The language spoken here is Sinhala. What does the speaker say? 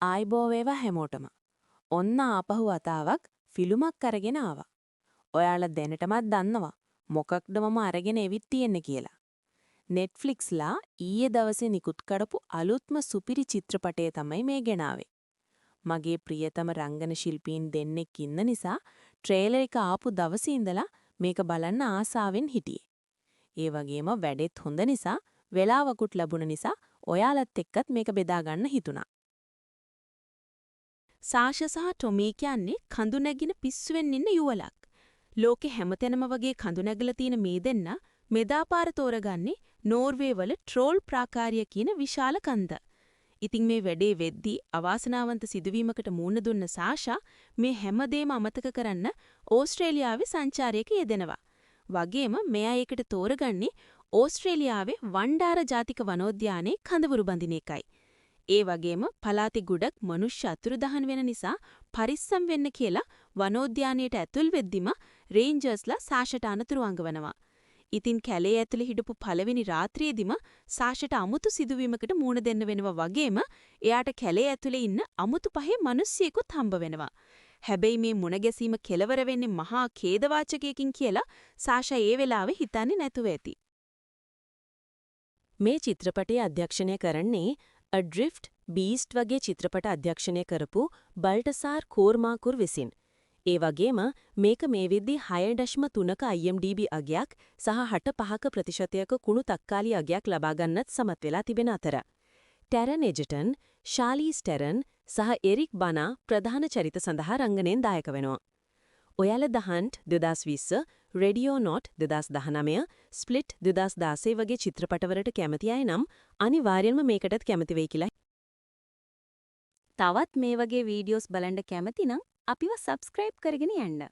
ආයිබෝ වේවා හැමෝටම. ඔන්න ආපහු වතාවක් ෆිල්මක් අරගෙන ආවා. ඔයාලා දැනටමත් දන්නවා මොකක්ද මම අරගෙන එවිත් තියෙන්නේ කියලා. Netflixලා ඊයේ දවසේ නිකුත් කරපු අලුත්ම සුපිරි චිත්‍රපටය තමයි මේ ගෙනාවේ. මගේ ප්‍රියතම රංගන ශිල්පීන් දෙන්නෙක් ඉන්න නිසා ට්‍රේලර් එක ආපු දවසේ ඉඳලා මේක බලන්න ආසාවෙන් හිටියේ. ඒ වගේම වැඩෙත් හොඳ නිසා වෙලාවකුත් ලැබුණ නිසා ඔයාලත් එක්කත් මේක බෙදා ගන්න හිතුණා. සාෂා සහ ටොමී කියන්නේ කඳු නැගින පිස්සුවෙන් ඉන්න යුවලක්. ලෝකෙ හැමතැනම වගේ කඳු නැගලා තියෙන මේ දෙන්න මෙදාපාර තෝරගන්නේ නෝර්වේ වල ට්‍රෝල් ප්‍රාකාරය කියන විශාල කන්ද. ඉතින් මේ වැඩේ වෙද්දී අවාසනාවන්ත සිදුවීමකට මුහුණ දුන්න සාෂා මේ හැමදේම අමතක කරන්න ඕස්ට්‍රේලියාවේ සංචාරයක යෙදෙනවා. වගේම මෙයා ඒකට තෝරගන්නේ ඕස්ට්‍රේලියාවේ වණ්ඩාර ජාතික වනෝද්‍යානයේ කඳවුරු බඳින එකයි. ඒ වගේම පලාති ගොඩක් මනුෂ්‍ය අතුරුදහන් වෙන නිසා පරිස්සම් වෙන්න කියලා වනෝද්‍යානයට ඇතුල් වෙද්දිම රේන්ජර්ස්ලා සාෂට අනතුරු අඟවනවා. ඉතින් කැලේ ඇතුලේ හිටපු පළවෙනි රාත්‍රියේදීම සාෂට අමුතු සිදුවීමකට මුහුණ දෙන්න වෙනවා වගේම එයාට කැලේ ඇතුලේ ඉන්න අමුතු පහේ මිනිස්සෙකුත් හම්බ වෙනවා. හැබැයි මේ මුණ ගැසීම කෙලවර වෙන්නේ මහා ඛේදවාචකයකින් කියලා සාෂා ඒ වෙලාවේ හිතන්නේ නැතුව ඇති. මේ චිත්‍රපටය අධ්‍යක්ෂණය කරන්නේ අඩ්‍රිෆ්ට් බීස්ට් වගේ චිත්‍රපට අධ්‍යක්ෂණය කරපු බල්ටසාර් කෝර්මාකුර් විසින්. ඒ වගේම මේක මේ විද්දී 6.3ක IMDb අගයක් සහ 65% කුණු තක්කාලි අගයක් ලබා ගන්නත් සමත් වෙලා තිබෙන අතර. ටැරන් එජටන්, ශාලීස් ටැරන් සහ එරික් බනා ප්‍රධාන චරිත සඳහා රංගනයෙන් දායක වෙනවා. ඔයාලා ද හන්ට් 2020, රේඩියෝ නෝට් 2019, ස්ප්ලිට් 2016 වගේ චිත්‍රපටවලට කැමති අය නම් අනිවාර්යෙන්ම මේකටත් කැමති වෙයි කියලා. තවත් මේ වගේ වීඩියෝස් බලන්න කැමති නම් අපිව සබ්ස්ක්‍රයිබ් කරගෙන යන්න.